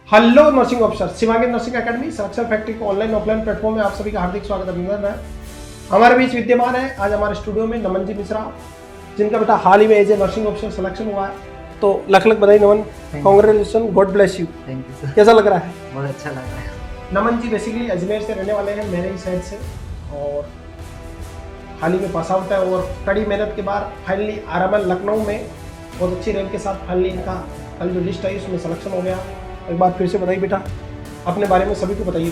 Hello nursing officer, Shivangi nursing academy सक्षर factory को online offline platform में आप सभी का हार्दिक स्वागत अभिनंदन है। हमारे बीच विद्यमान है आज हमारे स्टूडियो में नमन जी मिश्रा, जिनका बेटा हाल ही में as a nursing officer selection हुआ है। तो लख लख बधाई Naman, congratulation, God bless you. Thank you sir. कैसा लग रहा है? बहुत अच्छा लग रहा है। नमन जी बेसिकली अजमेर से रहने वाले हैं, मेरे ही साइड से, और हाल ही में पास आउट है और कड़ी मेहनत के बाद फाइनली RML लखनऊ में बहुत अच्छी रैंक के साथ फाइनली इनका कल जो लिस्ट आई उसमें सिलेक्शन हो गया। एक बार फिर से बताइए बेटा, अपने बारे में सभी को बताइए।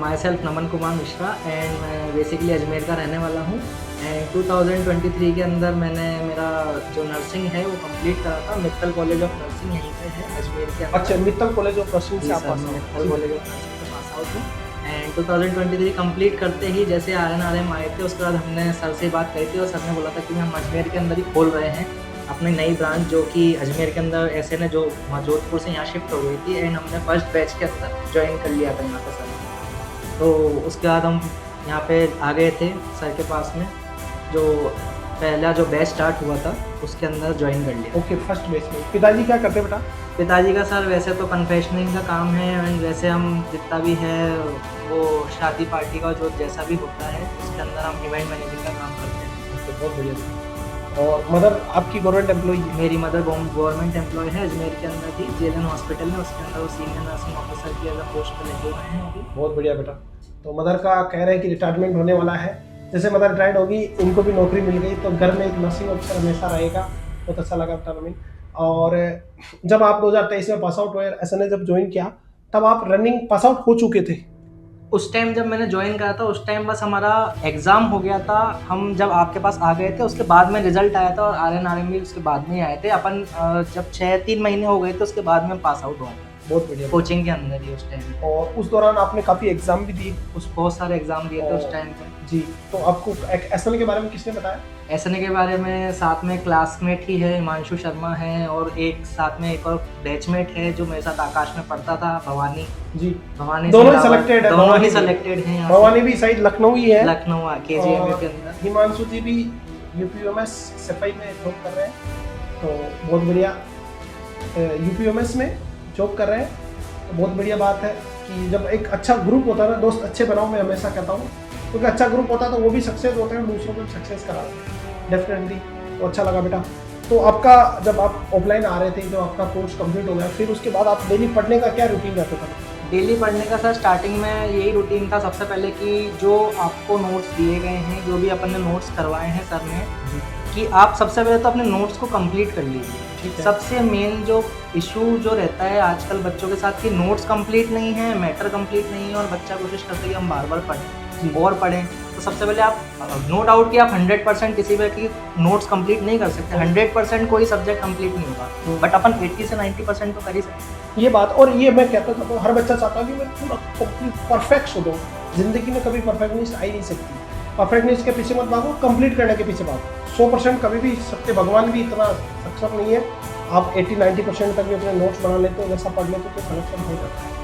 My self Naman Kumar Mishra and मैं बेसिकली अजमेर का रहने वाला हूँ। एंड 2023 के अंदर मैंने मेरा जो नर्सिंग है वो कंप्लीट करा था। मित्तल कॉलेज ऑफ नर्सिंग यहीं पे है अजमेर के अंदर। अच्छा, मित्तल कॉलेज ऑफ नर्सिंग से आप pass out? Mittal college of nursing से पास आउट हूँ। एंड 2023 कंप्लीट करते ही जैसे RNRM आए थे उसके बाद हमने सर से बात करी थी और सर ने बोला था कि हम अजमेर के अंदर ही खोल रहे हैं अपनी नई ब्रांच, जो कि अजमेर के अंदर SN है, जो जोधपुर से यहाँ शिफ्ट हो गई थी। एंड हमने फर्स्ट बैच के अंदर ज्वाइन कर लिया था यहाँ पे सर। तो उसके बाद हम यहाँ पे आ गए थे सर के पास में, जो पहला जो बैच स्टार्ट हुआ था उसके अंदर ज्वाइन कर लिया। ओके, फर्स्ट बैच में। पिताजी क्या करते बेटा? पिताजी का सर वैसे तो कन्फेक्शनिंग का काम है। एंड वैसे हम जितना भी है वो शादी पार्टी का जो जैसा भी होता है उसके अंदर हम इवेंट मैनेजिंग का काम करते हैं। बहुत बढ़िया। और मदर आपकी गवर्नमेंट एम्प्लॉई है? मेरी मदर गवर्नमेंट एम्प्लॉय है अजमेर के अंदर ही, JLN हॉस्पिटल में, उसके अंदर वो सीनियर नर्सिंग ऑफिसर की एज पोस्ट पर लगे हुए हैं अभी। बहुत बढ़िया बेटा। तो मदर का कह रहे हैं कि रिटायरमेंट होने वाला है, जैसे मदर रिटायर्ड होगी इनको भी नौकरी मिल गई, तो घर में एक नर्सिंग ऑफिसर हमेशा रहेगा। बहुत अच्छा लगा बेटा नवीन। और जब आप 2023 में पास आउट हुए, SN जब ज्वाइन किया तब आप रनिंग पास आउट हो चुके थे? उस टाइम जब मैंने ज्वाइन करा था उस टाइम बस हमारा एग्ज़ाम हो गया था। हम जब आपके पास आ गए थे उसके बाद में रिजल्ट आया था और RNRM भी उसके बाद में ही आए थे। अपन जब 6-3 महीने हो गए थे उसके बाद में पास आउट हुआ। बहुत बढ़िया। कोचिंग के अंदर ही उस टाइम। और उस दौरान आपने काफ़ी एग्जाम भी दिए? उस बहुत सारे एग्ज़ाम दिए थे उस टाइम पे जी। तो आपको SN के बारे में किसने बताया? SN के बारे में साथ में क्लासमेट ही है, हिमांशु शर्मा है, और एक साथ में एक और बैचमेट है जो मेरे साथ आकाश में पढ़ता था, भवानी जी। भवानी दोनों ही सिलेक्टेड है? दोनों ही सिलेक्टेड हैं। भवानी भी शायद लखनऊ ही है। लखनऊ KGM के अंदर। हिमांशु जी भी UPMS सफाई में जॉब कर रहे हैं, तो बहुत बढ़िया। UPMS में जॉब कर रहे हैं, तो बहुत बढ़िया बात है कि जब एक अच्छा ग्रुप होता है ना, दोस्त अच्छे बनाओ, मैं हमेशा कहता हूँ, क्योंकि अच्छा ग्रुप होता है तो वो भी सक्सेस होते हैं, दूसरों को सक्सेस कराते हैं डेफिनेटली। तो अच्छा लगा बेटा। तो आपका जब आप ऑफलाइन आ रहे थे, जब आपका कोर्स कंप्लीट हो गया, फिर उसके बाद आप डेली पढ़ने का क्या रूटीन रहता था? डेली पढ़ने का सर स्टार्टिंग में यही रूटीन था सबसे पहले कि जो आपको नोट्स दिए गए हैं, जो भी अपन ने नोट्स करवाए हैं सर ने, कि आप सबसे पहले तो अपने नोट्स को कंप्लीट कर लीजिए। सबसे मेन जो इशू जो रहता है आजकल बच्चों के साथ कि नोट्स कंप्लीट नहीं है, मैटर कंप्लीट नहीं है, और बच्चा कोशिश करता है कि हम बार बार पढ़ें और पढ़ें। तो सबसे पहले आप नो डाउट कि आप 100% किसी भी की नोट्स कंप्लीट नहीं कर सकते, 100% कोई सब्जेक्ट कंप्लीट नहीं होगा, बट अपन 80 से 90% तो कर ही सकते हैं। ये बात, और ये मैं कहता था, तो हर बच्चा चाहता है कि मैं पूरा कंप्लीट परफेक्ट हो जाऊँ। जिंदगी में कभी परफेक्टनिस्ट आ ही नहीं सकती। परफेक्टनिस्ट के पीछे मत भागो, कंप्लीट करने के पीछे भागो। 100% कभी भी सकते, भगवान भी इतना सक्षम नहीं है। आप 80-90% तक भी अपने नोट्स बना लेते हो, वैसा पढ़ लेते हो तो सिलेक्शन हो जाता है।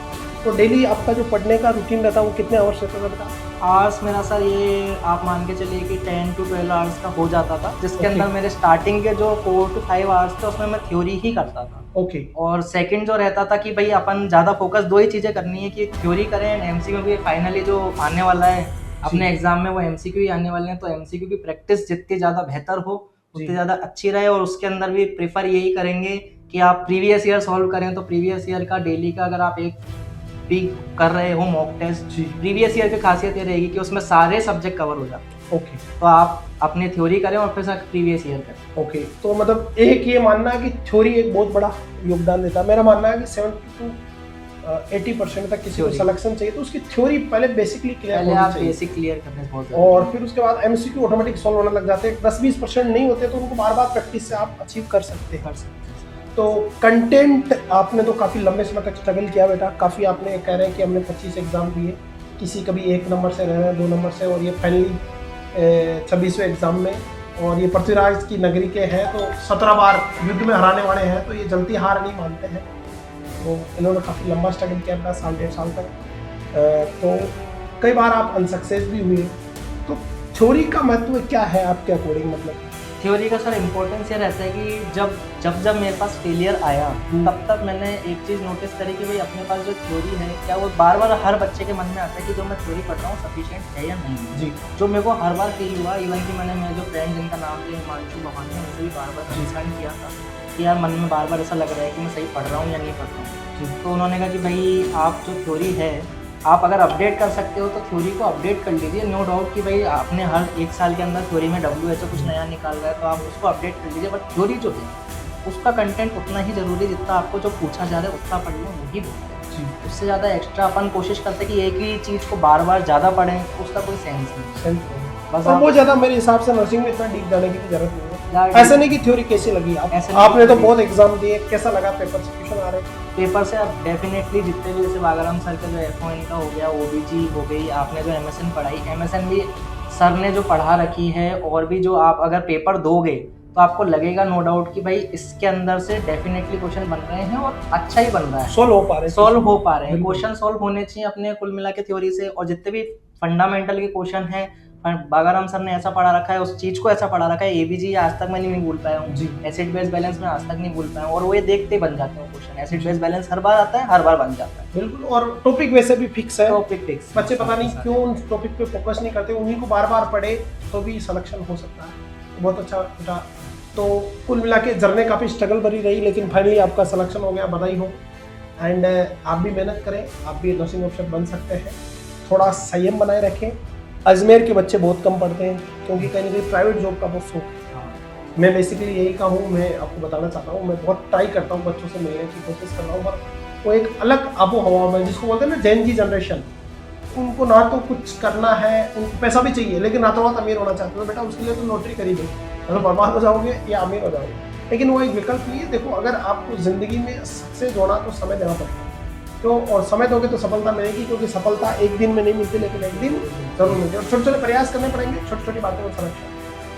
तो डेली आपका जो पढ़ने का रूटीन रहता है वो कितने आवर्स रहता था बेटा? आवर्स मेरा सर ये आप मान के चलिए कि 10 to 12 आवर्स का हो जाता था, जिसके अंदर मेरे स्टार्टिंग के जो 4 to 5 आवर्स थे उसमें मैं थ्योरी ही करता था। ओके। और सेकंड जो रहता था कि भाई अपन ज़्यादा फोकस दो ही चीज़ें करनी है, कि थ्योरी करें एंड MCQ भी फाइनली जो आने वाला है अपने एग्जाम में, वो MCQ ही आने वाले हैं। तो MCQ की प्रैक्टिस जितनी ज़्यादा बेहतर हो उतनी ज़्यादा अच्छी रहे, और उसके अंदर भी प्रेफर यही करेंगे कि आप प्रीवियस ईयर सॉल्व करें। तो प्रीवियस ईयर का डेली का अगर आप एक भी कर रहे हो मॉक टेस्ट, प्रीवियस ईयर की खासियत ये रहेगी कि उसमें सारे सब्जेक्ट कवर हो जाते हैं। ओके। तो आप अपनी थ्योरी करें और फिर प्रीवियस ईयर करें। ओके। तो मतलब एक ये मानना है कि थ्योरी एक बहुत बड़ा योगदान देता है। मेरा मानना है कि 70 to 80% तक किसी को सिलेक्शन चाहिए तो उसकी थ्योरी पहले बेसिकली क्लियर होनी चाहिए। बेसिक क्लियर करने बहुत और फिर उसके बाद MCQ ऑटोमेटिक सॉल्व होने लग जाते हैं। 10-20% नहीं होते तो उनको बार बार प्रैक्टिस से आप अचीव कर सकते हैं। तो कंटेंट आपने तो काफ़ी लंबे समय तक स्ट्रगल किया बेटा, काफ़ी आपने कह रहे हैं कि हमने 25 एग्ज़ाम दिए, किसी कभी 1 नंबर से रहे हैं, 2 नंबर से, और ये फाइनली 26वें एग्ज़ाम में, और ये पृथ्वीराज की नगरी के हैं तो 17 बार युद्ध में हराने वाले हैं, तो ये जल्दी हार नहीं मानते हैं। तो इन्होंने काफ़ी लंबा स्ट्रगल किया अपना 1.5 साल तक। तो कई बार आप अनसक्सेस भी हुए। तो थ्योरी का महत्व क्या है आपके अकॉर्डिंग? मतलब थ्योरी का सर इम्पोर्टेंस ये रहता है कि जब मेरे पास फेलियर आया तब तक मैंने एक चीज़ नोटिस करी कि भाई अपने पास जो थ्योरी है क्या वो बार बार हर बच्चे के मन में आता है कि जो मैं थ्योरी पढ़ रहा हूँ सफिशिएंट है या नहीं जी जो मेरे को हर बार फील हुआ। इवन कि मैंने मेरे जो फ्रेंड जिनका नाम लिया हिमांशु भवानी उनसे भी बार बार कंसल्ट किया था कि यार मन में बार बार ऐसा लग रहा है कि मैं सही पढ़ रहा हूँ या नहीं पढ़ रहा हूँ। तो उन्होंने कहा कि भाई आप जो थ्योरी है आप अगर अपडेट कर सकते हो तो थ्योरी को अपडेट कर लीजिए। नो डाउट कि भाई आपने हर एक साल के अंदर थ्योरी में WHO कुछ नया निकाल रहा है तो आप उसको अपडेट कर लीजिए, बट थ्योरी जो है उसका कंटेंट उतना ही ज़रूरी जितना आपको जो पूछा जा रहा है उतना पढ़ लो वही बहुत है। उससे ज़्यादा एक्स्ट्रा अपन कोशिश करते हैं कि एक ही चीज़ को बार बार ज़्यादा पढ़ें उसका कोई सेंस नहीं। बस और वो ज़्यादा मेरे हिसाब से नर्सिंग में इतना डीप जाने की भी जरूरत नहीं यार है। ऐसा नहीं कि थ्योरी कैसी लगी आपने तो बहुत एग्जाम दिए, कैसा लगा पेपर से क्वेश्चन आ रहे हैं? पेपर से अब डेफिनेटली जितने भी जैसे बागराम सर का जो FON का हो गया OBG हो गई, आपने जो MSN पढ़ाई MSN भी सर ने जो पढ़ा रखी है और भी जो आप अगर पेपर दोगे तो आपको लगेगा नो डाउट कि भाई इसके अंदर से डेफिनेटली क्वेश्चन बन रहे हैं और अच्छा ही बन रहा है, सॉल्व हो पा रहे हैं क्वेश्चन सॉल्व होने चाहिए अपने कुल मिला के थ्योरी से। और जितने भी फंडामेंटल के क्वेश्चन हैं बागाराम सर ने ऐसा पढ़ा रखा है, उस चीज को ऐसा पढ़ा रखा है ABG आज तक मैं नहीं भूल पाया हूँ, एसिड बेस बैलेंस में आज तक नहीं भूल पाया हूँ और वो ये देखते बन जाते हैं क्वेश्चन। एसिड बेस बैलेंस हर बार आता है, हर बार बन जाता है बिल्कुल। और टॉपिक वैसे भी फिक्स है, टॉपिक फिक्स। बच्चे पता नहीं क्यों उन टॉपिक पे फोकस नहीं करते, उन्हीं को बार बार पढ़े तो भी सिलेक्शन हो सकता है। बहुत अच्छा बेटा, तो कुल मिला के जर्नी काफ़ी स्ट्रगल भरी रही लेकिन फाइनली आपका सिलेक्शन हो गया, बधाई हो। एंड आप भी मेहनत करें, आप भी नर्सिंग ऑफिसर बन सकते हैं। थोड़ा संयम बनाए रखें। अजमेर के बच्चे बहुत कम पढ़ते हैं क्योंकि कहीं ना कहीं प्राइवेट जॉब का बहुत शौक है। मैं बेसिकली यही का हूँ, मैं आपको बताना चाहता हूँ, मैं बहुत ट्राई करता हूँ बच्चों से मिलने की कोशिश कर रहा हूँ, पर वो एक अलग आबो हवा में जिसको बोलते हैं ना जेन जी जनरेशन, उनको ना तो कुछ करना है, उनको पैसा भी चाहिए लेकिन रातों रात अमीर होना चाहते हो। बेटा उसके लिए तो नौकरी करी दो, अगर बर्बाद हो जाओगे या अमीर हो जाओगे, लेकिन वो एक विकल्प नहीं है। देखो अगर आपको ज़िंदगी में सक्सेस होना तो समय देना पड़ेगा, तो और समय दोगे तो सफलता मिलेगी, क्योंकि सफलता एक दिन में नहीं मिलती लेकिन एक दिन जरूर मिलती है। और छोटे छोटे प्रयास करने पड़ेंगे, छोटी छोटी बातों को समझकर।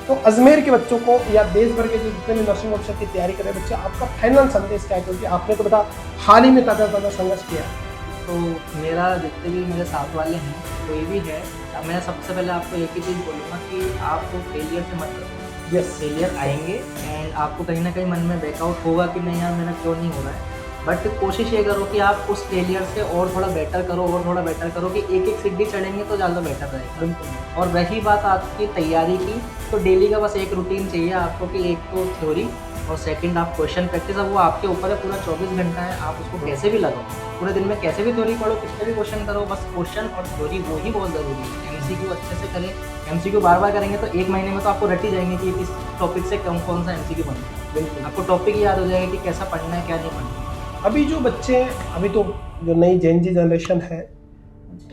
तो अजमेर के बच्चों को या देश भर के जो जितने भी नर्सिंग ऑफिसर की तैयारी कर रहे बच्चे, आपका फाइनल संदेश क्या है? क्योंकि आपने तो बेटा हाल ही में ताज़ा संघर्ष किया है। तो मेरा जितने भी मेरे साथ वाले हैं तो ये भी है, मैं सबसे पहले आपको एक ही चीज़ बोलूँगा कि आपको फेलियर से मत करो। यस, फेलियर आएंगे एंड आपको कहीं ना कहीं मन में बैकआउट होगा कि नहीं यार मेरा क्यों नहीं हो रहा है, बट कोशिश ये करो कि आप उस फेलियर से और थोड़ा बेटर करो और थोड़ा बेटर करो कि एक एक सीढ़ी चढ़ेंगे तो ज़्यादा बेटर रहेगा। और रही बात आपकी तैयारी की, तो डेली का बस एक रूटीन चाहिए आपको कि एक तो थ्योरी और सेकंड आप क्वेश्चन प्रैक्टिस। अब वो आपके ऊपर है, पूरा 24 घंटा है, आप उसको कैसे भी लगाओ, पूरे दिन में कैसे भी थ्योरी पढ़ो, कितने भी क्वेश्चन करो, बस क्वेश्चन और थ्योरी वो ही बहुत ज़रूरी है। MCQ अच्छे से करें, MCQ बार बार करेंगे तो एक महीने में तो आपको रट ही जाएंगे कि इस टॉपिक से कौन सा MCQ बनता है। बिल्कुल आपको टॉपिक याद हो जाएगा कि कैसा पढ़ना है क्या नहीं पढ़ना है। अभी जो बच्चे अभी तो जो नई जेन जी जनरेशन है,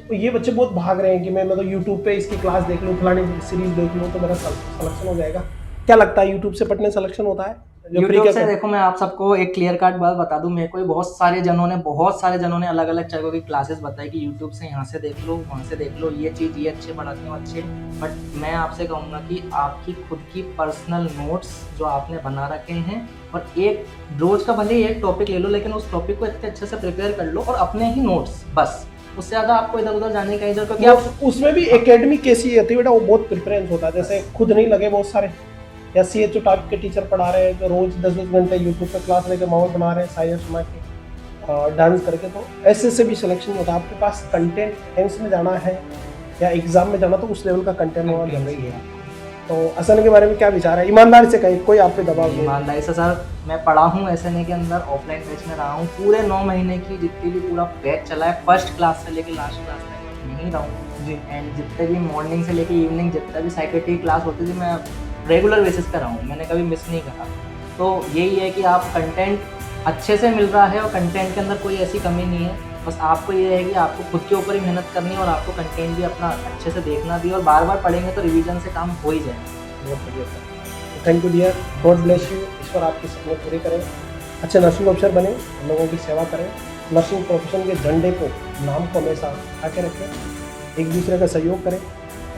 तो ये बच्चे बहुत भाग रहे हैं कि मैं मतलब यूट्यूब पे इसकी क्लास देख लूँ, फलानी सीरीज देख लूँ तो मेरा सिलेक्शन हो जाएगा। क्या लगता है यूट्यूब से पढ़ने सिलेक्शन होता है? यूट्यूब से देखो मैं आप सबको एक क्लियर कट बात बता दूं, मेरे को भी बहुत सारे जनों ने अलग अलग जगहों की क्लासेस बताई कि यूट्यूब से यहाँ से देख लो, वहाँ से देख लो, ये चीज़ ये अच्छे पढ़ाते हो अच्छे। बट मैं आपसे कहूँगा कि आपकी खुद की पर्सनल नोट्स जो आपने बना रखे हैं, और एक रोज का भले एक टॉपिक ले लो लेकिन उस टॉपिक को इतने अच्छे से प्रिपेयर कर लो और अपने ही नोट्स, बस उससे ज़्यादा आपको इधर उधर जाने का जरूरत, क्योंकि आप उसमें भी एकेडमी कैसी होती है बेटा, वो बहुत प्रेफरेंस होता है। जैसे खुद नहीं लगे बहुत सारे या CHO टाइप के टीचर पढ़ा रहे हैं जो रोज 10-10 घंटे यूट्यूब पे क्लास लेकर माहौल बना रहे हैं, शायर सुना के डांस करके, तो ऐसे से भी सिलेक्शन होता है। आपके पास कंटेंट एम्स में जाना है या एग्जाम में जाना तो उस लेवल का कंटेंट होना जरूरी है। तो SN के बारे में क्या विचार है? ईमानदारी से कहीं, कोई आप पे दबाव नहीं। ईमानदारी से सर, मैं पढ़ा हूँ SN के अंदर, ऑफलाइन बैच में रहा हूँ, पूरे 9 महीने की जितनी भी पूरा बैच चला है, फर्स्ट क्लास से लेकर लास्ट क्लास तक यहीं रहा हूँ जी। एंड जितने भी मॉर्निंग से लेकर इवनिंग जितना भी साइकेट्री क्लास होती थी मैं रेगुलर बेसिस पे रहा हूँ, मैंने कभी मिस नहीं करा। तो यही है कि आप कंटेंट अच्छे से मिल रहा है और कंटेंट के अंदर कोई ऐसी कमी नहीं है, बस आपको ये है कि आपको खुद के ऊपर ही मेहनत करनी है और आपको कंटेंट भी अपना अच्छे से देखना भी, और बार बार पढ़ेंगे तो रिवीजन से काम हो ही जाएगा। बहुत बढ़िया sir, thank you dear, God bless you. ईश्वर आपके सपने पूरे करें, अच्छे नर्सिंग ऑफिसर बने, लोगों की सेवा करें, नर्सिंग प्रोफेशन के झंडे को, नाम को हमेशा आके रखें, एक दूसरे का सहयोग करें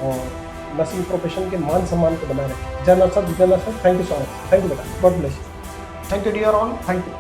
और नर्सिंग प्रोफेशन के मान सम्मान को बनाए रखें। जय nurse, thank you so much, thank you बेटा, God bless you, thank you dear all, thank you.